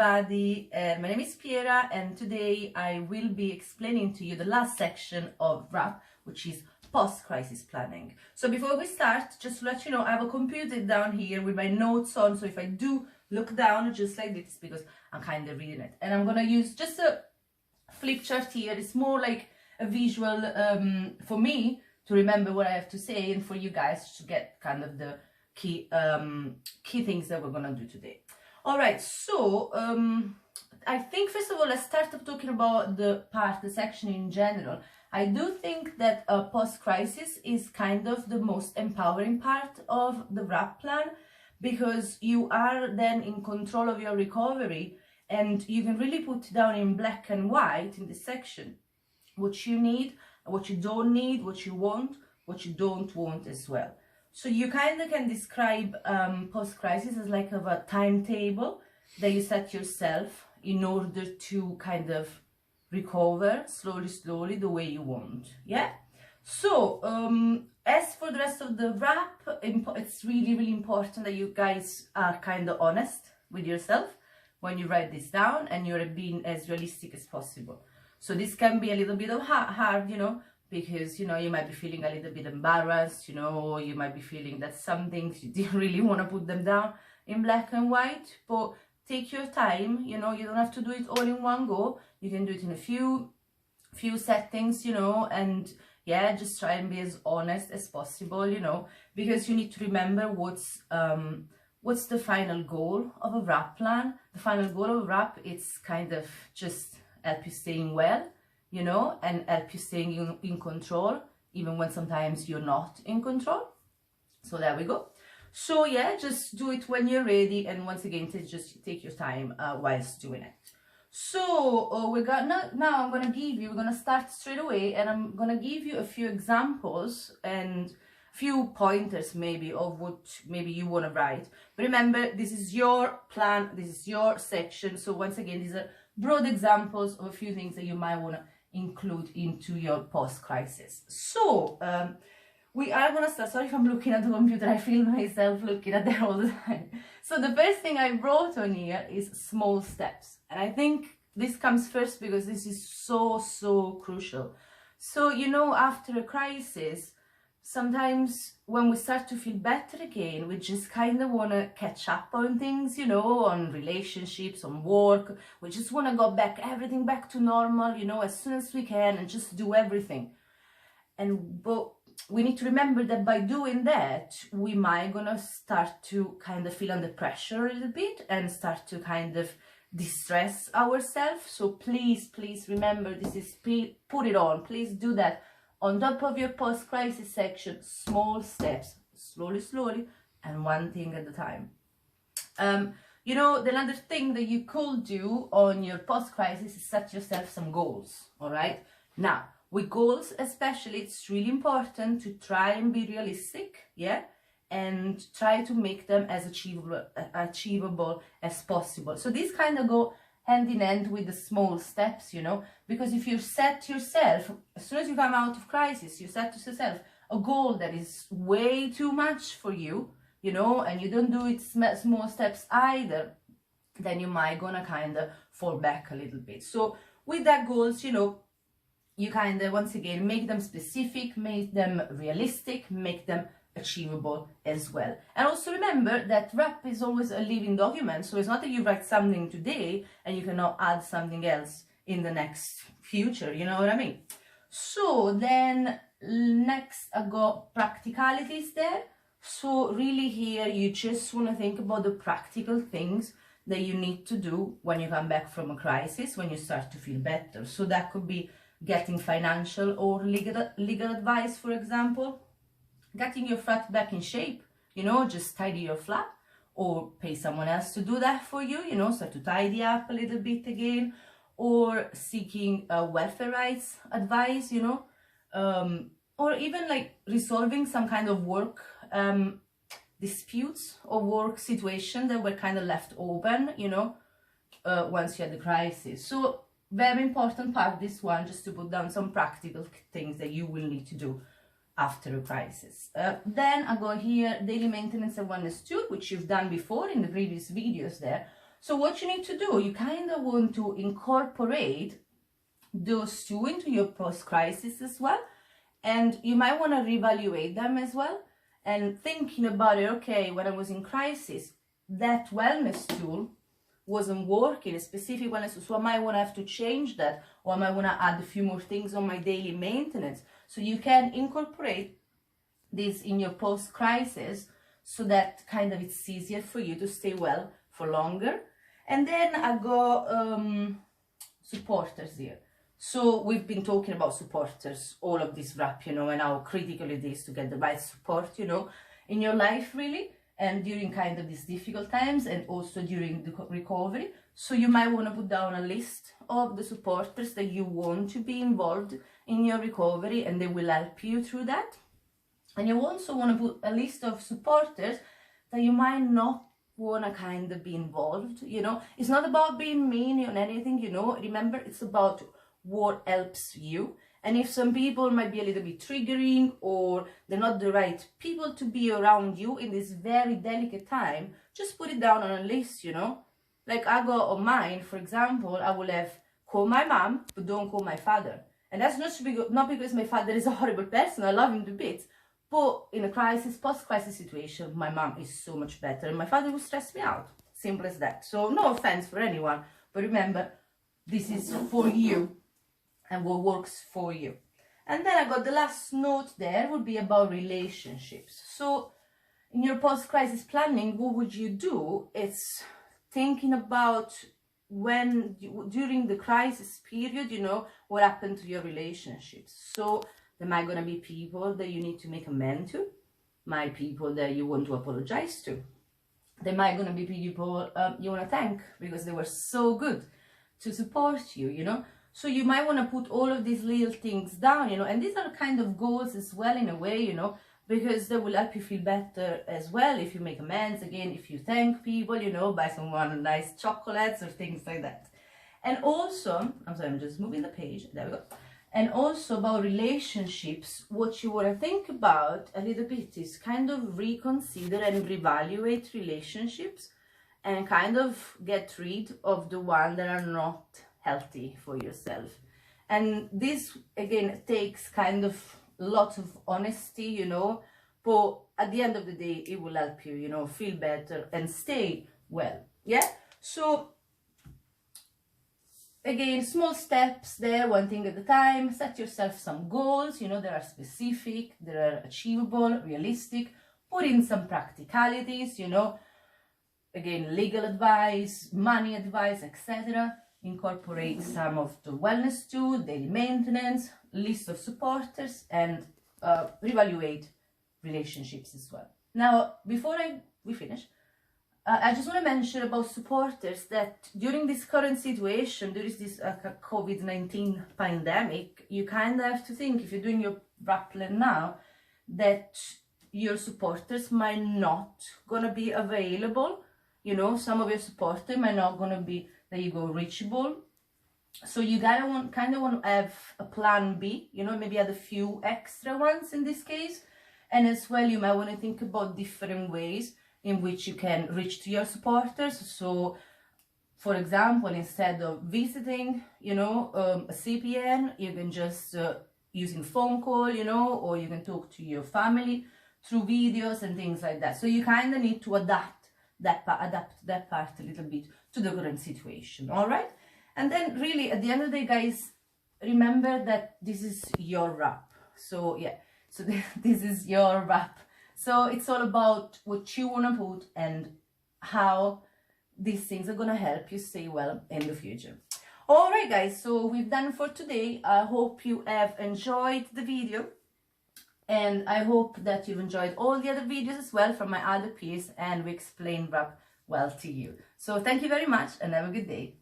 everybody, my name is Piera and today I will be explaining to you the last section of WRAP, which is post-crisis planning. So before we start, just to let you know, I have a computer down here with my notes on, so if I do look down just like this, because I'm kind of reading it, and I'm going to use just a flip chart here. It's more like a visual for me to remember what I have to say, and for you guys to get kind of the key things that we're going to do today. All right, so I think first of all, let's start up talking about the section in general. I do think that post-crisis is kind of the most empowering part of the WRAP plan, because you are then in control of your recovery and you can really put down in black and white in this section what you need, what you don't need, what you want, what you don't want as well. So you kind of can describe post-crisis as like a timetable that you set yourself in order to kind of recover slowly the way you want. Yeah. So as for the rest of the WRAP, it's really important that you guys are kind of honest with yourself when you write this down, and you're being as realistic as possible. So this can be a little bit of hard, you know, because, you know, you might be feeling a little bit embarrassed, you know, you might be feeling that some things you didn't really want to put them down in black and white, but take your time, you know, you don't have to do it all in one go. You can do it in a few settings, you know, and yeah, just try and be as honest as possible, you know, because you need to remember what's the final goal of a WRAP plan. The final goal of a WRAP, it's kind of just help you staying well, you know, and help you staying in control, even when sometimes you're not in control. So there we go. So yeah, just do it when you're ready, and once again, just take your time whilst doing it. So we're gonna start straight away, and I'm gonna give you a few examples and few pointers maybe of what maybe you want to write. But remember, this is your plan, this is your section. So once again, these are broad examples of a few things that you might want to include into your post-crisis. So we are going to start. Sorry if I'm looking at the computer, I feel myself looking at that all the time. So the first thing I wrote on here is small steps, and I think this comes first because this is so crucial. So, you know, after a crisis, sometimes when we start to feel better again, we just kind of want to catch up on things, you know, on relationships, on work. We just want to go everything back to normal, you know, as soon as we can, and just do everything. But we need to remember that by doing that, we might gonna start to kind of feel under pressure a little bit and start to kind of distress ourselves. So please remember, this is, put it on, please do that. On top of your post-crisis section, small steps, slowly, and one thing at a time. You know, the another thing that you could do on your post-crisis is set yourself some goals, all right? Now, with goals especially, it's really important to try and be realistic, yeah? And try to make them as achievable as possible. So these kind of go hand in hand with the small steps, you know, because if you set yourself, as soon as you come out of crisis, you set to yourself a goal that is way too much for you, you know, and you don't do it small steps either, then you might gonna kind of fall back a little bit. So with that goals, you know, you kind of, once again, make them specific, make them realistic, make them achievable as well. And also remember that WRAP is always a living document, so it's not that you write something today and you cannot add something else in the next future, you know what I mean? So then next I got practicalities there. So really here you just want to think about the practical things that you need to do when you come back from a crisis, when you start to feel better. So that could be getting financial or legal advice, for example. Getting your flat back in shape, you know, just tidy your flat, or pay someone else to do that for you, you know, start to tidy up a little bit again, or seeking welfare rights advice, you know, or even like resolving some kind of work disputes or work situation that were kind of left open, you know, once you had the crisis. So very important part, this one, just to put down some practical things that you will need to do after a crisis. Then I got here daily maintenance and wellness tool, which you've done before in the previous videos there. So what you need to do, you kind of want to incorporate those two into your post-crisis as well. And you might want to reevaluate them as well. And thinking about it, okay, when I was in crisis, that wellness tool wasn't working, a specific wellness tool, so I might want to have to change that, or I might want to add a few more things on my daily maintenance. So you can incorporate this in your post-crisis so that kind of it's easier for you to stay well for longer. And then I got supporters here. So we've been talking about supporters all of this wrap, you know, and how critical it is to get the right support, you know, in your life really, and during kind of these difficult times and also during the recovery. So you might want to put down a list of the supporters that you want to be involved in your recovery, and they will help you through that. And you also want to put a list of supporters that you might not want to kind of be involved, you know. It's not about being mean on anything, you know. Remember, it's about what helps you. And if some people might be a little bit triggering, or they're not the right people to be around you in this very delicate time, just put it down on a list, you know. Like I got on mine, for example, I will have call my mom, but don't call my father. And that's not because my father is a horrible person, I love him to bits, but in a crisis, post-crisis situation, my mom is so much better, and my father will stress me out. Simple as that. So no offense for anyone, but remember, this is for you and what works for you. And then I got the last note there would be about relationships. So in your post-crisis planning, what would you do? It's thinking about during the crisis period, you know, what happened to your relationships. So there might gonna be people that you need to make amends to, might people that you want to apologize to. There might gonna be people you wanna thank because they were so good to support you, you know. So you might want to put all of these little things down, you know, and these are kind of goals as well in a way, you know, because they will help you feel better as well if you make amends, again, if you thank people, you know, buy someone nice chocolates or things like that. And also, I'm sorry, I'm just moving the page, there we go. And also about relationships, what you want to think about a little bit is kind of reconsider and reevaluate relationships and kind of get rid of the ones that are not healthy for yourself. And this again takes kind of lots of honesty, you know, but at the end of the day it will help you, you know, feel better and stay well. Yeah, so again, small steps there, one thing at a time. Set yourself some goals, you know, that are specific, that are achievable, realistic. Put in some practicalities, you know, again, legal advice, money advice, etc. Incorporate some of the wellness tools, daily maintenance, list of supporters, and reevaluate relationships as well. Now, before we finish, I just want to mention about supporters that during this current situation, there is this COVID-19 pandemic, you kind of have to think, if you're doing your wrap plan now, that your supporters might not gonna be available. You know, some of your supporters might not gonna be reachable. So you kind of want to have a plan B, you know, maybe add a few extra ones in this case. And as well, you might want to think about different ways in which you can reach to your supporters. So, for example, instead of visiting, you know, a CPN, you can just using phone call, you know, or you can talk to your family through videos and things like that. So you kind of need to adapt that part a little bit to the current situation. All right, and then really at the end of the day, guys, remember that this is your wrap. So yeah, so this is your wrap. So it's all about what you want to put and how these things are going to help you stay well in the future. All right, guys, so we've done for today. I hope you have enjoyed the video, and I hope that you've enjoyed all the other videos as well from my other peers, and we explain wrap well to you. So thank you very much and have a good day.